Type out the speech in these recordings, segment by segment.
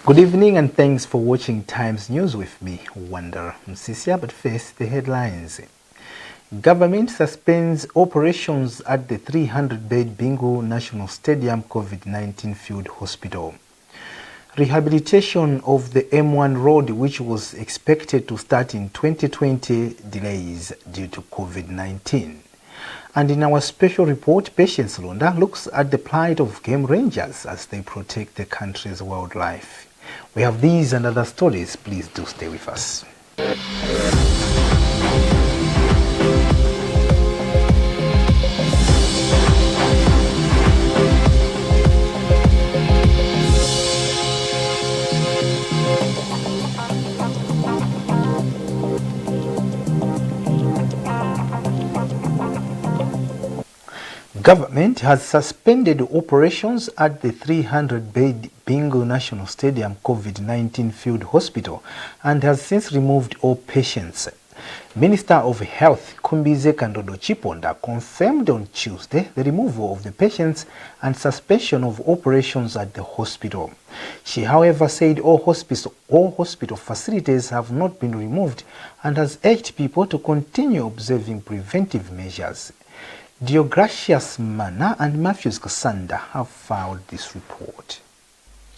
Good evening and thanks for watching Times News with me, Wonder Msisia. But first, the headlines. Government suspends operations at the 300-bed Bingu National Stadium COVID-19 field hospital. Rehabilitation of the M1 road, which was expected to start in 2020, delays due to COVID-19. And in our special report, Patience Londa looks at the plight of game rangers as they protect the country's wildlife. We have these and other stories. Please do stay with us. Government has suspended operations at the 300-bed Bingu National Stadium COVID-19 field hospital and has since removed all patients. Minister of Health Kumbize Kandodo Chiponda confirmed on Tuesday the removal of the patients and suspension of operations at the hospital. She, however, said all hospital facilities have not been removed and has urged people to continue observing preventive measures. Deogracius Mana and Matthews Kasanda have filed this report.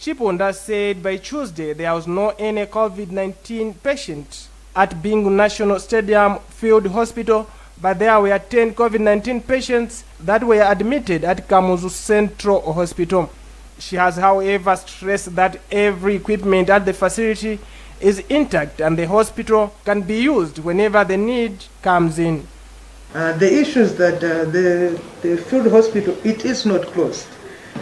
Chiponda said by Tuesday there was no any COVID-19 patient at Bingu National Stadium Field Hospital, but there were 10 COVID-19 patients that were admitted at Kamuzu Central Hospital. She has, however, stressed that every equipment at the facility is intact and the hospital can be used whenever the need comes in. The issue is that the field hospital, it is not closed.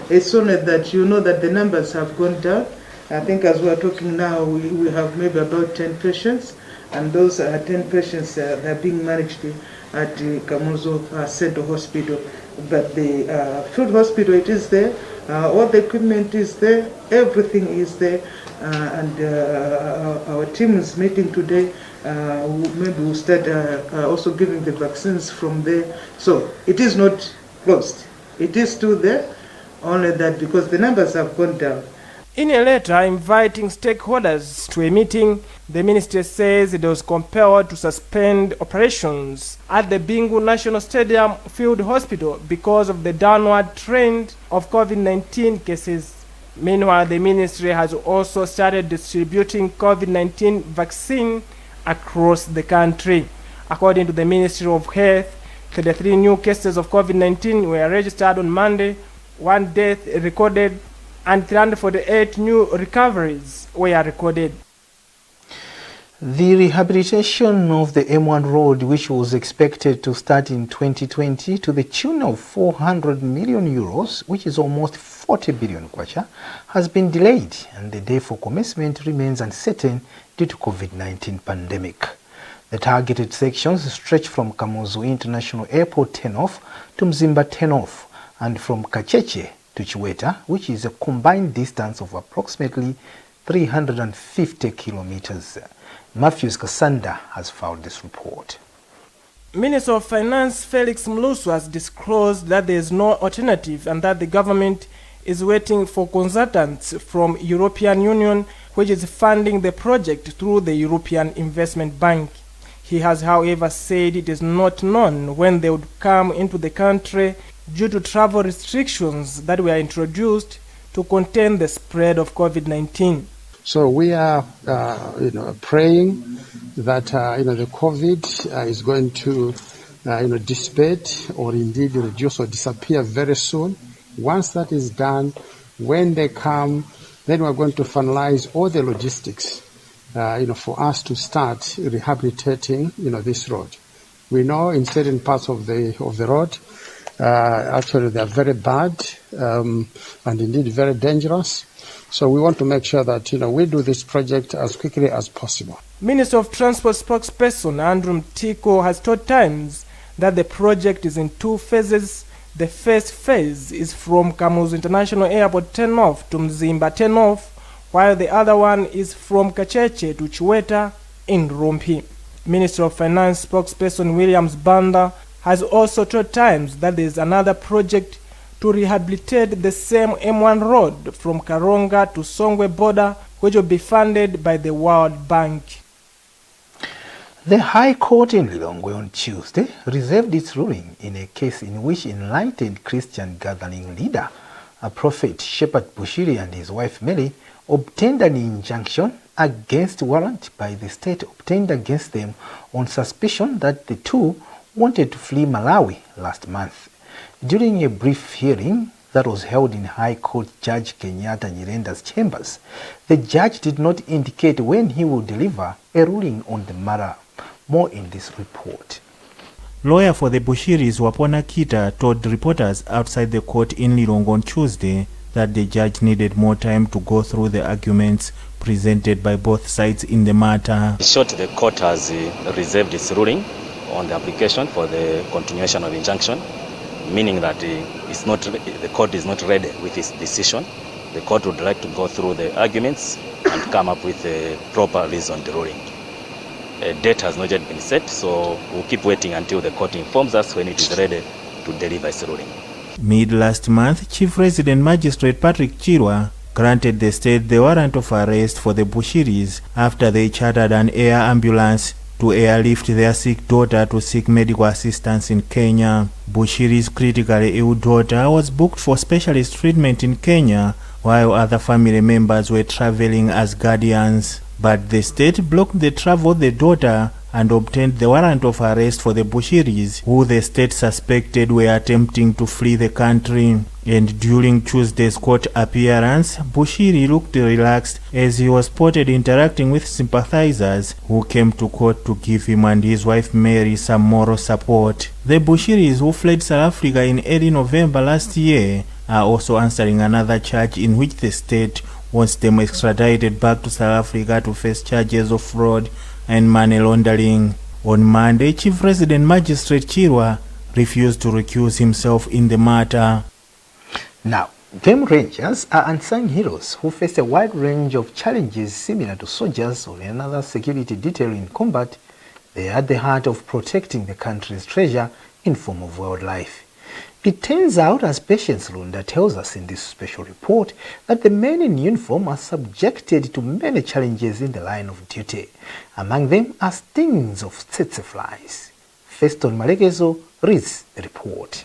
It's only that you know that the numbers have gone down. I think as we're talking now, we have maybe about 10 patients, and those 10 patients are being managed at the Kamuzu Central Hospital. But the field hospital, it is there. All the equipment is there. Everything is there. And our team is meeting today. Maybe we'll start also giving the vaccines from there. So it is not closed. It is still there, only that because the numbers have gone down. In a letter inviting stakeholders to a meeting, the minister says it was compelled to suspend operations at the Bingu National Stadium Field Hospital because of the downward trend of COVID-19 cases. Meanwhile, the ministry has also started distributing COVID-19 vaccine across the country. According to the Ministry of Health, 33 new cases of COVID-19 were registered on Monday, 1 death recorded, and 348 new recoveries were recorded. The rehabilitation of the M1 road, which was expected to start in 2020 to the tune of 400 million euros, which is almost 40 billion kwacha, has been delayed, and the day for commencement remains uncertain due to COVID-19 pandemic. The targeted sections stretch from Kamuzu International Airport turnoff to Mzimba turnoff and from Kacheche to Chiweta, which is a combined distance of approximately 350 kilometers. Matthews Kasanda has filed this report. Minister of Finance Felix Mlusu has disclosed that there is no alternative and that the government is waiting for consultants from European Union, which is funding the project through the European Investment Bank. He has, however, said it is not known when they would come into the country due to travel restrictions that were introduced to contain the spread of COVID-19. So we are, praying that the COVID is going to, dissipate or indeed reduce or disappear very soon. Once that is done, when they come, then we're going to finalize all the logistics, for us to start rehabilitating, this road. We know in certain parts of the road, actually they are very bad and indeed very dangerous. So we want to make sure that we do this project as quickly as possible. Minister of Transport spokesperson Andrew Mtiko has told Times that the project is in 2 phases. The first phase is from Kamuzu International Airport turnoff to Mzimba turnoff, while the other one is from Kacheche to Chiweta in Rompi. Minister of Finance spokesperson Williams Banda has also told Times that there is another project to rehabilitate the same M1 road from Karonga to Songwe border, which will be funded by the World Bank. The High Court in Lilongwe on Tuesday reserved its ruling in a case in which enlightened Christian gathering leader, a prophet Shepherd Bushiri, and his wife Mary obtained an injunction against warrant by the state obtained against them on suspicion that the two wanted to flee Malawi last month. During a brief hearing that was held in High Court Judge Kenyatta Nyirenda's chambers, the judge did not indicate when he will deliver a ruling on the matter. More in this report. Lawyer for the Bushiris, Wapona Kita, told reporters outside the court in Lilongwe on Tuesday that the judge needed more time to go through the arguments presented by both sides in the matter. In short, the court has reserved its ruling on the application for the continuation of injunction, meaning that the court is not ready with its decision. The court would like to go through the arguments and come up with a proper reasoned ruling. A date has not yet been set, so we'll keep waiting until the court informs us when it is ready to deliver its ruling. Mid last month, Chief Resident Magistrate Patrick Chirwa granted the state the warrant of arrest for the Bushiris after they chartered an air ambulance to airlift their sick daughter to seek medical assistance in Kenya. Bushiri's critically ill daughter was booked for specialist treatment in Kenya, while other family members were traveling as guardians. But the state blocked the travel of the daughter and obtained the warrant of arrest for the Bushiris, who the state suspected were attempting to flee the country. And during Tuesday's court appearance, Bushiri looked relaxed as he was spotted interacting with sympathizers who came to court to give him and his wife Mary some moral support. The Bushiris, who fled South Africa in early November last year, are also answering another charge in which the state wants them extradited back to South Africa to face charges of fraud and money laundering. On Monday, Chief Resident Magistrate Chirwa refused to recuse himself in the matter. Now, game rangers are unsung heroes who face a wide range of challenges similar to soldiers or another security detail in combat. They are at the heart of protecting the country's treasure in form of wildlife. It turns out, as Patience Lunda tells us in this special report, that the men in uniform are subjected to many challenges in the line of duty. Among them are stings of tsetse flies. Feston Malegezo reads the report.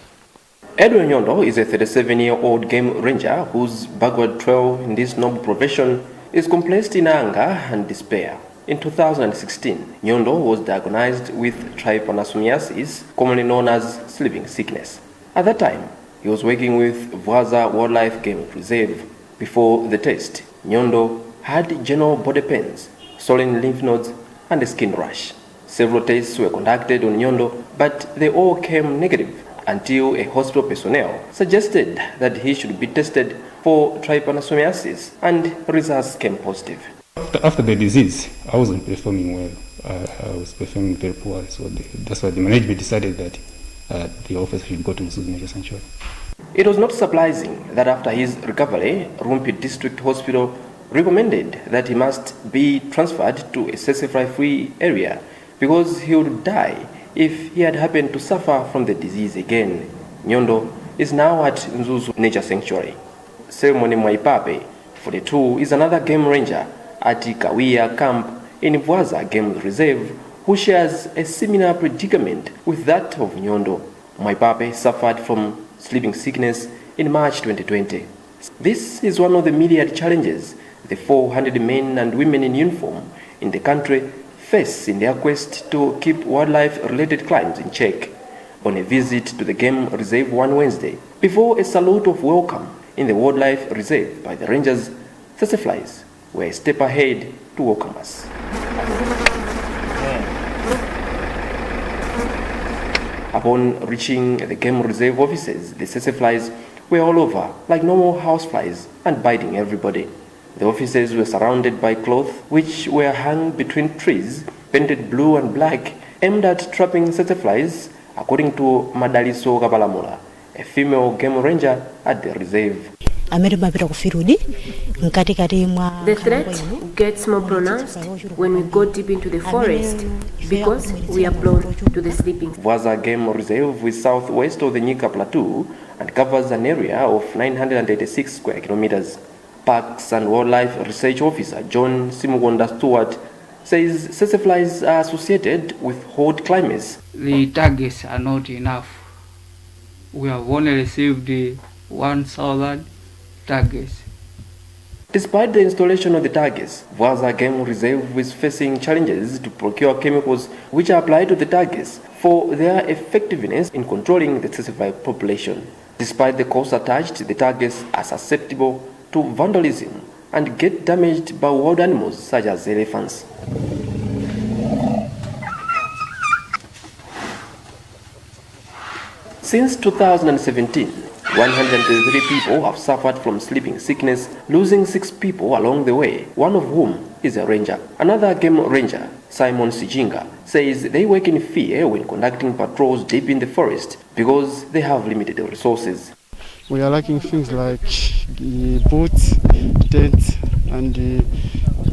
Edwin Nyondo is a 37-year-old game ranger whose backward trail in this noble profession is complaced in anger and despair. In 2016, Nyondo was diagnosed with trypanosomiasis, commonly known as sleeping sickness. At that time, he was working with Vwaza Wildlife Game Reserve. Before the test, Nyondo had general body pains, swollen lymph nodes, and a skin rash. Several tests were conducted on Nyondo, but they all came negative until a hospital personnel suggested that he should be tested for trypanosomiasis, and results came positive. After the disease, I wasn't performing well. I was performing very poorly, so that's why the management decided that the officer should go to Msuzi Nature Sanctuary. It was not surprising that after his recovery, Rumpi District Hospital recommended that he must be transferred to a tsetse-fly-free area because he would die if he had happened to suffer from the disease again. Nyondo is now at Mzuzu Nature Sanctuary. Ceremony Mwaipape, 42, is another game ranger at Kawia Camp in Vwaza Game Reserve, who shares a similar predicament with that of Nyondo. Mwaipape suffered from sleeping sickness in March 2020. This is one of the myriad challenges the 400 men and women in uniform in the country face in their quest to keep wildlife-related crimes in check. On a visit to the Game Reserve one Wednesday, before a salute of welcome in the Wildlife Reserve by the rangers, tsetse flies were a step ahead to welcome us. Upon reaching the Game Reserve offices, the tsetse flies were all over, like normal houseflies, and biting everybody. The offices were surrounded by cloth which were hung between trees, painted blue and black, aimed at trapping tsetse flies, according to Madaliso Gabalamula, a female game ranger at the reserve. The threat gets more pronounced when we go deep into the forest because we are prone to the sleeping. Vwaza Game Reserve is southwest of the Nyika Plateau and covers an area of 986 square kilometers. Parks and Wildlife Research Officer John Simugonda Stewart says seseflies are associated with hot climates. The targets are not enough. We have only received 1,000 targets. Despite the installation of the targets, Vwaza Game Reserve is facing challenges to procure chemicals which are applied to the targets for their effectiveness in controlling the sesefly population. Despite the cost attached, the targets are susceptible to vandalism and get damaged by wild animals such as elephants. Since 2017, 123 people have suffered from sleeping sickness, losing 6 people along the way, one of whom is a ranger. Another game ranger, Simon Sijinga, says they work in fear when conducting patrols deep in the forest because they have limited resources. We are lacking things like boots, tents, and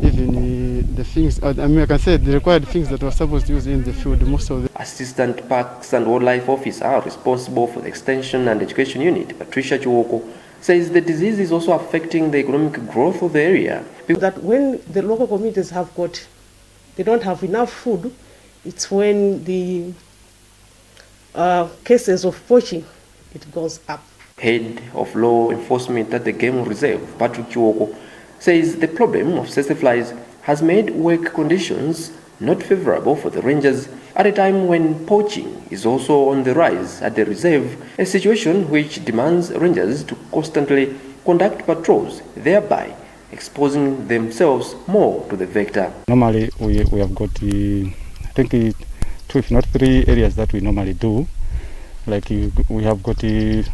even the things, I can say the required things that were supposed to use in the field, most of them. Assistant Parks and Wildlife Officer responsible for the Extension and Education Unit, Patricia Chuoko, says the disease is also affecting the economic growth of the area. That when the local communities they don't have enough food, it's when the cases of poaching, it goes up. Head of Law Enforcement at the Game Reserve, Patrick Chuoko, says the problem of seseflies has made work conditions not favorable for the rangers at a time when poaching is also on the rise at the reserve, a situation which demands rangers to constantly conduct patrols, thereby exposing themselves more to the vector. Normally we have got I think 2 if not 3 areas that we normally do. Like we have got the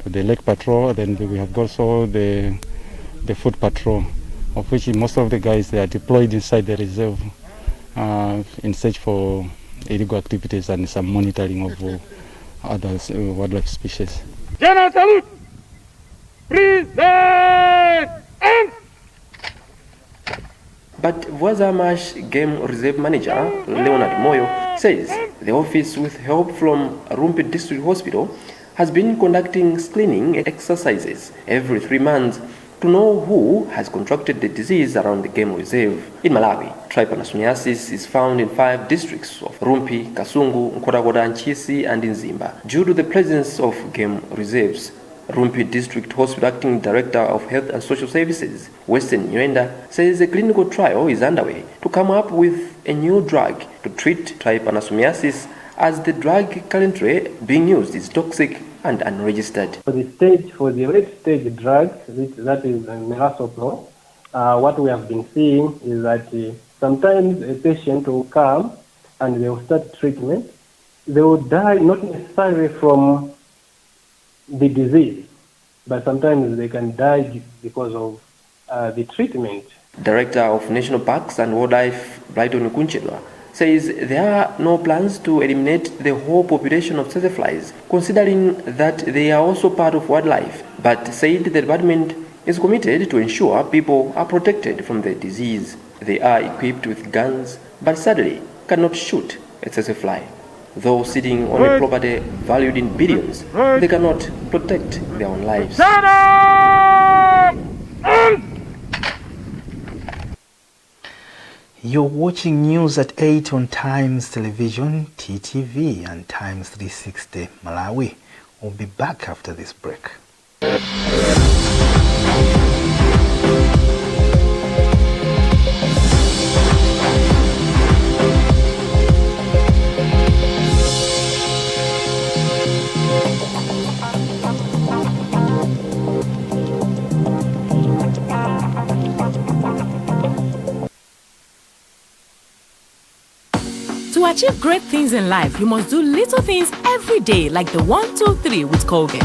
lake patrol, then we have also the food patrol, of which most of the guys, they are deployed inside the reserve in search for illegal activities and some monitoring of other wildlife species. General salute! Present! But Vwaza Marsh Game Reserve Manager Leonard Moyo says the office, with help from Rumpi District Hospital, has been conducting screening exercises every 3 months to know who has contracted the disease around the game reserve. In Malawi, trypanosomiasis is found in 5 districts of Rumpi, Kasungu, Nkhotakota, Nchisi, and Nzimba due to the presence of game reserves. Rumpi District Hospital Acting Director of Health and Social Services, Western Nyenda, says a clinical trial is underway to come up with a new drug to treat trypanosomiasis, as the drug currently being used is toxic and unregistered. For the late stage drug, that is melarsoprol, what we have been seeing is that sometimes a patient will come and they will start treatment. They will die not necessarily from the disease, but sometimes they can die because of the treatment. Director of National Parks and Wildlife, Brighton Kunchedwa, says there are no plans to eliminate the whole population of seseflies, considering that they are also part of wildlife, but said the department is committed to ensure people are protected from the disease. They are equipped with guns, but sadly cannot shoot a sesefly. Though sitting on a property valued in billions, they cannot protect their own lives. You're watching news at 8 on Times Television, TTV, and Times 360 Malawi. We'll be back after this break. To achieve great things in life, you must do little things every day, like the 1, 2, 3 with Colgate.